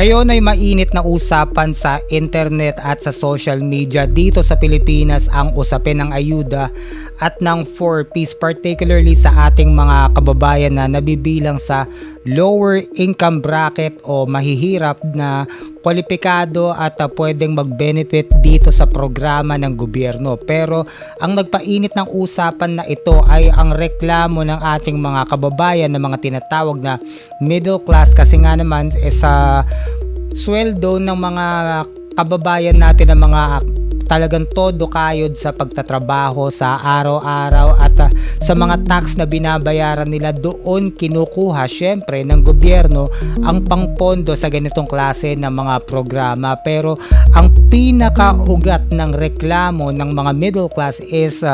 Ngayon ay mainit na usapan sa internet at sa social media dito sa Pilipinas ang usapin ng ayuda at ng 4Ps, particularly sa ating mga kababayan na nabibilang sa lower income bracket o mahihirap na kwalipikado at pwedeng mag-benefit dito sa programa ng gobyerno. Pero ang nagpainit ng usapan na ito ay ang reklamo ng ating mga kababayan na mga tinatawag na middle class, kasi nga naman sa sweldo ng mga kababayan natin na mga talagang todo kayod sa pagtatrabaho sa araw-araw at sa mga tax na binabayaran nila, doon kinukuha syempre ng gobyerno ang pangpondo sa ganitong klase ng mga programa. Pero ang pinakaugat ng reklamo ng mga middle class is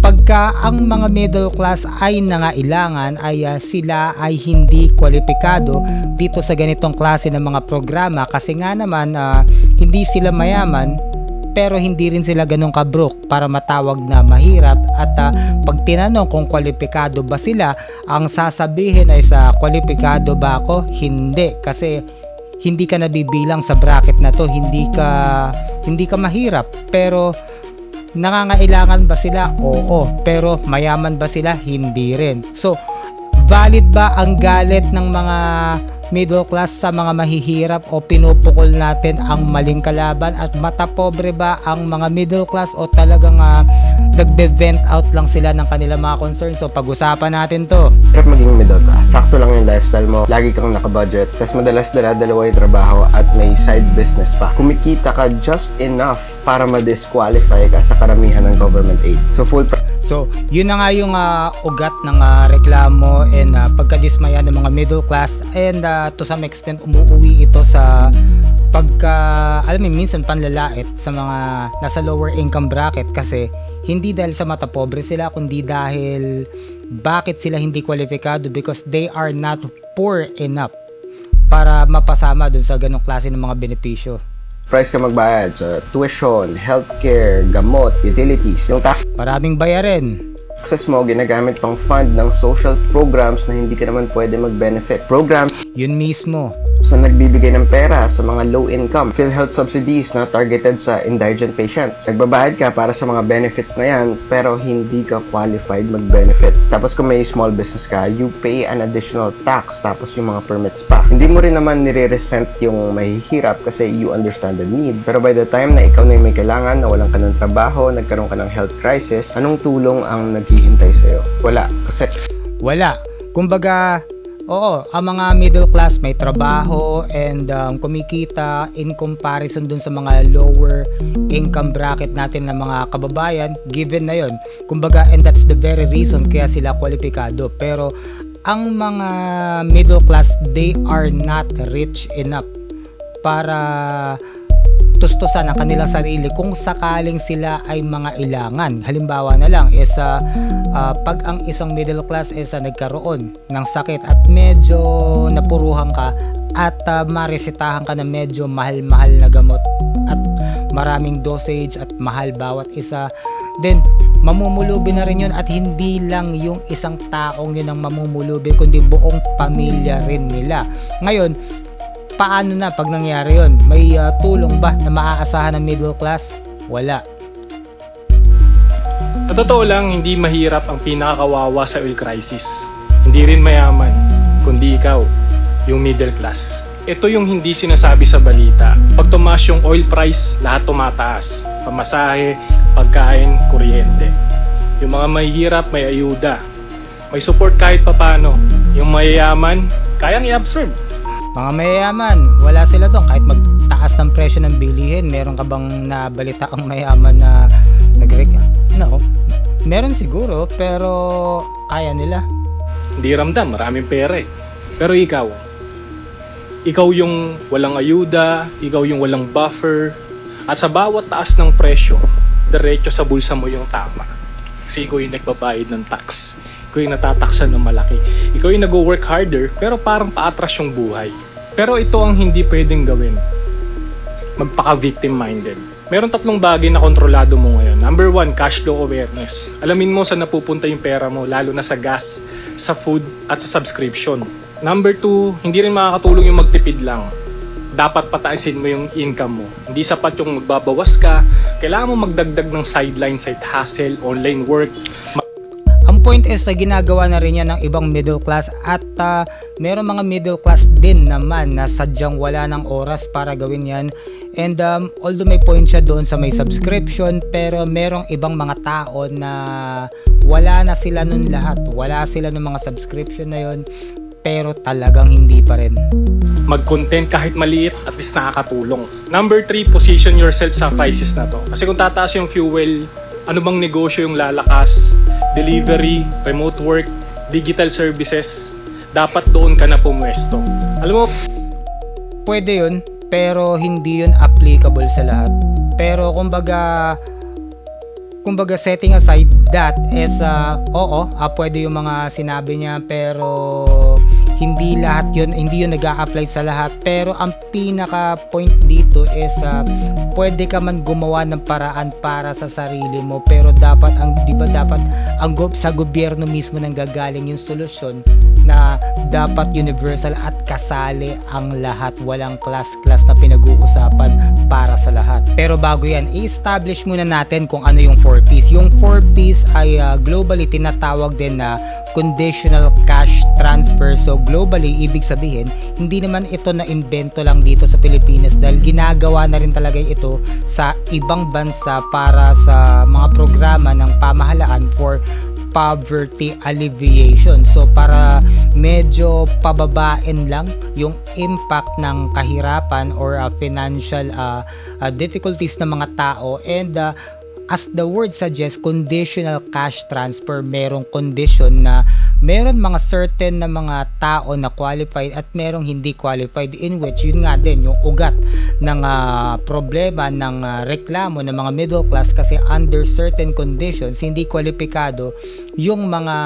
pagka ang mga middle class ay nangailangan ay sila ay hindi kwalipikado dito sa ganitong klase ng mga programa, kasi nga naman hindi sila mayaman pero hindi rin sila ganun ka-broke para matawag na mahirap. At pag tinanong kung kwalipikado ba sila, ang sasabihin ay sa kwalipikado ba ako? Hindi, kasi hindi ka nabibilang sa bracket na to, hindi ka mahirap. Pero nangangailangan ba sila? Oo. Pero mayaman ba sila? Hindi rin. So valid ba ang galit ng mga middle class sa mga mahihirap, o pinupukol natin ang maling kalaban? At matapobre ba ang mga middle class, o talagang nagbe-vent out lang sila ng kanilang mga concerns? So pag-usapan natin to. Hirap maging middle class. Sakto lang yung lifestyle mo, lagi kang nakabudget, kasi madalas dala-dalawa yung trabaho at may side business pa. Kumikita ka just enough para ma-disqualify ka sa karamihan ng government aid. So yun na nga yung ugat ng reklamo and pagkadismaya ng mga middle class, and to some extent umuuwi ito sa alam mo, minsan panlalait sa mga nasa lower income bracket, kasi hindi dahil sa mata pobre sila, kundi dahil bakit sila hindi kwalipikado, because they are not poor enough para mapasama dun sa ganong klase ng mga benepisyo. Price ka magbayad sa tuition, healthcare, gamot, utilities. Yung Maraming bayarin. taxes mo ginagamit pang fund ng social programs na hindi ka naman pwede mag-benefit. Programs Yun mismo. sa nagbibigay ng pera sa mga low income, PhilHealth subsidies na targeted sa indigent patients. Nagbabayad ka para sa mga benefits na yan, pero hindi ka qualified mag-benefit. Tapos kung may small business ka, you pay an additional tax, tapos yung mga permits pa. Hindi mo rin naman nire-resent yung mahihirap kasi you understand the need. Pero by the time na ikaw na yung may kailangan, nawalan ka ng trabaho, nagkaroon ka ng health crisis, anong tulong ang naghihintay sa'yo? Wala. Wala. Kumbaga, oo, ang mga middle class may trabaho and kumikita in comparison dun sa mga lower income bracket natin ng mga kababayan, given na yon. Kumbaga, and that's the very reason kaya sila kwalipikado. Pero ang mga middle class, they are not rich enough para tustusan ang kanilang sarili kung sakaling sila ay mga ilangan. Halimbawa na lang is pag ang isang middle class is nagkaroon ng sakit at medyo napuruhan ka at maresetahan ka na medyo mahal-mahal na gamot at maraming dosage at mahal bawat isa, then mamumulubi na rin yun. At hindi lang yung isang taong yun ang mamumulubi, kundi buong pamilya rin nila. Ngayon, paano na pag nangyari yun? May tulong ba na maaasahan ng middle class? Wala. Sa totoo lang, hindi mahirap ang pinakakawawa sa oil crisis. Hindi rin mayaman, kundi ikaw, yung middle class. Ito yung hindi sinasabi sa balita. Pag tumaas yung oil price, lahat tumataas. Pamasahe, pagkain, kuryente. Yung mga mahihirap, may ayuda. May support kahit papano. Yung mayayaman, kayang i-absorb. Mga mayayaman, wala sila doon. Kahit magtaas ng presyo ng bilihin, meron ka bang nabalita ang mayaman na No. Meron siguro, pero kaya nila. Hindi ramdam, maraming pera eh. Pero ikaw yung walang ayuda, ikaw yung walang buffer, at sa bawat taas ng presyo, diretso sa bulsa mo yung tama. Kasi ikaw yung nagbabayad ng tax. Ikaw yung natataksan ng malaki. Ikaw yung nag-work harder, pero parang paatras yung buhay. Pero ito ang hindi pwedeng gawin. Magpaka-victim minded. Meron 3 bagay na kontrolado mo ngayon. Number 1, cash flow awareness. Alamin mo saan napupunta yung pera mo, lalo na sa gas, sa food, at sa subscription. Number 2, hindi rin makakatulong yung magtipid lang. dapat pataasin mo yung income mo. Hindi sapat yung magbabawas ka. Kailangan mo magdagdag ng sideline, side hustle, online work. Ang point is ginagawa na rin yan ng ibang middle class at meron mga middle class din naman na sadyang wala ng oras para gawin yan. And although may point siya doon sa may subscription, pero merong ibang mga tao na wala na sila nun lahat. Wala sila ng mga subscription na yun, pero talagang hindi pa rin. Mag-content kahit maliit, at least nakakatulong. Number 3, position yourself sa crisis na to. Kasi kung tataas yung fuel, ano bang negosyo yung lalakas? Delivery, remote work, digital services, dapat doon ka na pumwesto. Alam mo, Pwede yun, pero hindi yun applicable sa lahat. Pero kumbaga setting aside that is pwede yung mga sinabi niya, pero hindi yun nag-a-apply sa lahat. Pero ang pinaka point dito is pwede ka man gumawa ng paraan para sa sarili mo, pero dapat sa gobyerno mismo nang gagaling yung solusyon, na dapat universal at kasali ang lahat, walang class na pinag-uusapan para sa lahat. Pero bago yan, i-establish muna natin kung ano yung 4Ps. Yung 4Ps ay globally tinatawag din na conditional cash transfer. So globally, ibig sabihin, hindi naman ito na imbento lang dito sa Pilipinas, dahil ginagawa na rin talaga ito sa ibang bansa para sa mga programa ng pamahalaan for poverty alleviation. So para medyo pababain lang yung impact ng kahirapan or financial difficulties ng mga tao. And as the word suggests, conditional cash transfer, merong condition na meron mga certain na mga tao na qualified at merong hindi qualified, in which yun nga din yung ugat ng problema ng reklamo ng mga middle class, kasi under certain conditions hindi kwalipikado yung mga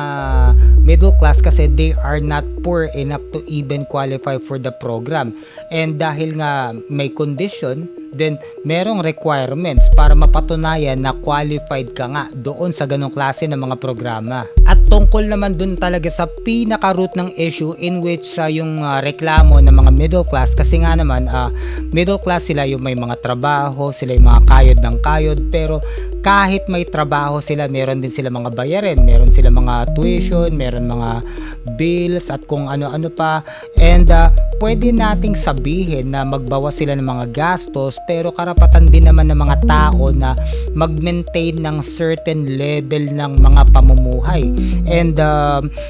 middle class kasi they are not poor enough to even qualify for the program. And dahil nga may condition, then merong requirements para mapatunayan na qualified ka nga doon sa ganong klase ng mga programa. At tungkol naman dun talaga sa pinaka-root ng issue, in which yung reklamo ng mga middle class, kasi nga naman middle class sila yung may mga trabaho, sila yung mga kayod ng kayod, pero kahit may trabaho sila, meron din sila mga bayarin, meron sila mga tuition, meron mga bills at kung ano-ano pa. And pwede nating sabihin na magbawas sila ng mga gastos, pero karapatan din naman ng mga tao na mag-maintain ng certain level ng mga pamumuhay. And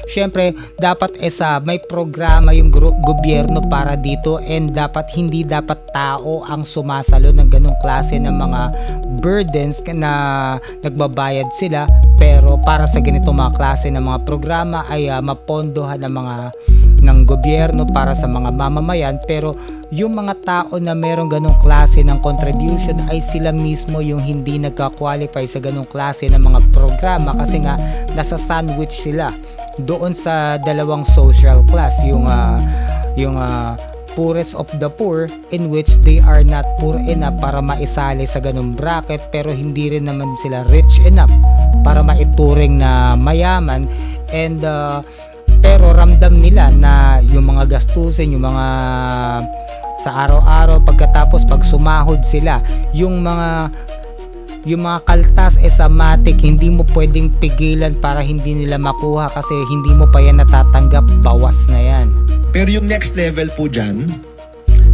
syempre dapat may programa yung gobyerno para dito, and hindi dapat tao ang sumasalo ng ganong klase ng mga burdens na nagbabayad sila, pero para sa ganito mga klase ng mga programa ay mapondohan ng gobyerno para sa mga mamamayan. Pero yung mga tao na merong ganong klase ng contribution ay sila mismo yung hindi nagka-qualify sa ganong klase ng mga programa, kasi nga nasa sandwich sila doon sa dalawang social class, yung poorest of the poor, in which they are not poor enough para maisali sa ganung bracket, pero hindi rin naman sila rich enough para maituring na mayaman. And pero ramdam nila na yung mga gastusin, yung mga sa araw-araw, pagkatapos pag sumahod sila, yung mga kaltas matic, hindi mo pwedeng pigilan para hindi nila makuha, kasi hindi mo pa yan natatanggap, bawas na yan. Pero yung next level po dyan,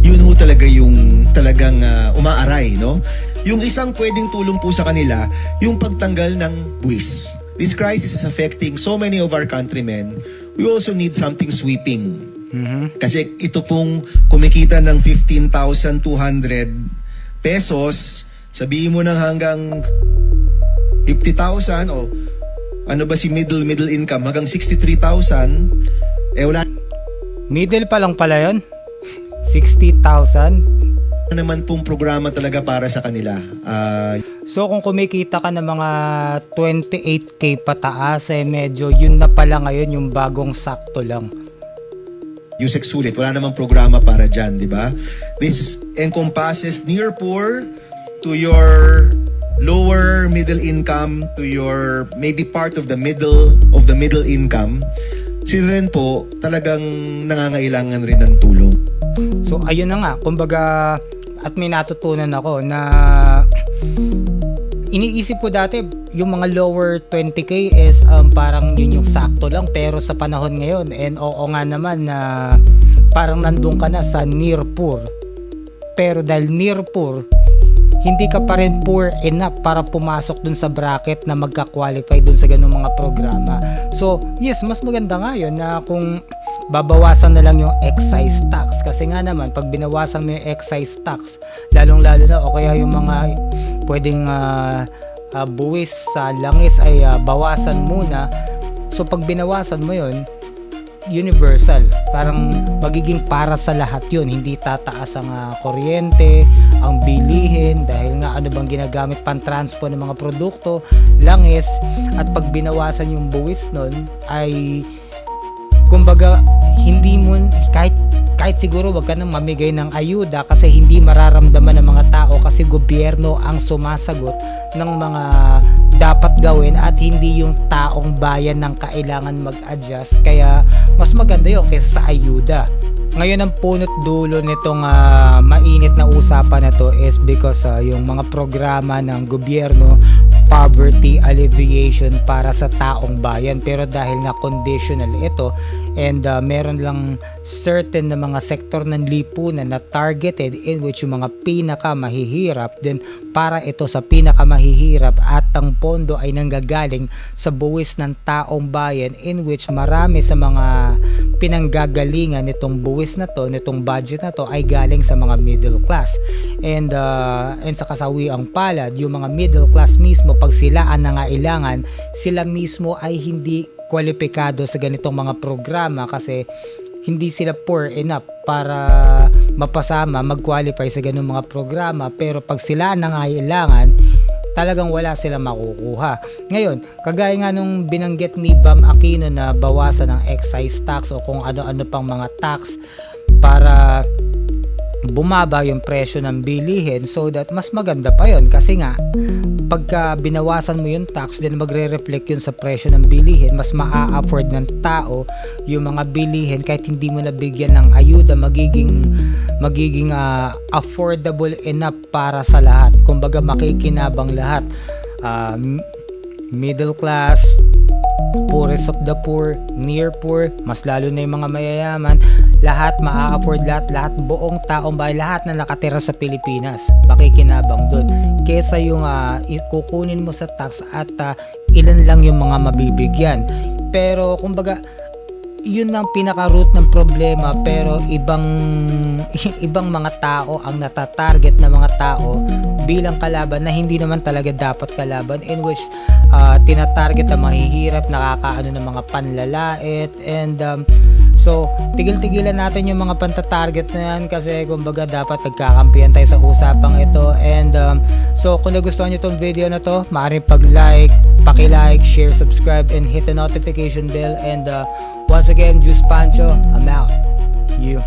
yun ho talaga yung talagang umaaray, no? Yung isang pwedeng tulong po sa kanila, yung pagtanggal ng buwis. This crisis is affecting so many of our countrymen. We also need something sweeping. Kasi ito pong kumikita ng 15,200 pesos, sabihin mo na hanggang 50,000 o ano ba si middle income, hanggang 63,000, wala Middle pa lang pala yun? 60,000? naman pong programa talaga para sa kanila. So kung kumikita ka ng mga 28k pataas, medyo yun na pala ngayon yung bagong sakto lang. Yusek Sulit, wala namang programa para dyan, di ba? This encompasses near poor to your lower middle income to your maybe part of the middle income. Sila rin po talagang nangangailangan rin ng tulong. So ayun na nga, kumbaga, at may natutunan ako na iniisip ko dati yung mga lower 20k is parang yun yung sakto lang, pero sa panahon ngayon, and oo nga naman na parang nandun ka na sa near poor, pero dahil near poor, hindi ka pa rin poor enough para pumasok dun sa bracket na magka-qualify dun sa ganung mga programa. So yes, mas maganda nga yun na kung babawasan na lang yung excise tax, kasi nga naman pag binawasan mo yung excise tax, lalong lalo na, o kaya yung mga pwedeng buwis sa langis ay bawasan muna. So pag binawasan mo yun, universal, parang magiging para sa lahat yun, hindi tataas ang kuryente, ang bilihin, dahil nga ano bang ginagamit pang transpo ng mga produkto, langis. At pag binawasan yung buwis nun ay kumbaga hindi mo kahit siguro wag ka nang mamigay ng ayuda, kasi hindi mararamdaman ng mga tao, kasi gobyerno ang sumasagot ng mga dapat gawin at hindi yung taong bayan ng kailangan mag-adjust. Kaya mas maganda yun kaysa sa ayuda. Ngayon ang punot dulo nitong mainit na usapan na to is because yung mga programa ng gobyerno, poverty alleviation para sa taong bayan, pero dahil nga conditional ito, and meron lang certain na mga sektor ng lipunan na targeted, in which yung mga pinaka mahihirap, then para ito sa pinaka mahihirap, at ang pondo ay nanggagaling sa buwis ng taong bayan, in which marami sa mga pinanggagalingan nitong buwis na to, nitong budget na to, ay galing sa mga middle class, and sa kasawiang palad, yung mga middle class mismo, pag sila ang nangailangan, sila mismo ay hindi kwalipikado sa ganitong mga programa, kasi hindi sila poor enough para mapasama, mag-qualify sa ganitong mga programa. Pero pag sila ang nangailangan, talagang wala silang makukuha. Ngayon, kagaya nga nung binanggit ni Bam Aquino na bawasan ng excise tax o kung ano-ano pang mga tax para bumaba yung presyo ng bilihin, so that mas maganda pa yon, kasi nga pagka binawasan mo yung tax, then magre-reflect yun sa presyo ng bilihin, mas maa-afford ng tao yung mga bilihin, kahit hindi mo nabigyan ng ayuda, magiging affordable enough para sa lahat. Kumbaga makikinabang lahat, middle class, poorest of the poor, near poor, mas lalo na yung mga mayayaman, lahat maa-afford, lahat buong taong bayan, lahat na nakatira sa Pilipinas makikinabang doon, kesa yung kukunin mo sa tax at ilan lang yung mga mabibigyan. Pero kumbaga yun ang pinaka-root ng problema, pero ibang mga tao ang natatarget na mga tao bilang kalaban na hindi naman talaga dapat kalaban, in which tinatarget na mahihirap, nakakaano ng mga panlalait, and so tigil-tigilan natin yung mga pantatarget na yan, kasi kumbaga dapat nagkakampihan tayo sa usapang ito. And so kung nagustuhan nyo tong video na to, maaaring paki-like, share, subscribe, and hit the notification bell. And once again, Juice Pancho, I'm out. You.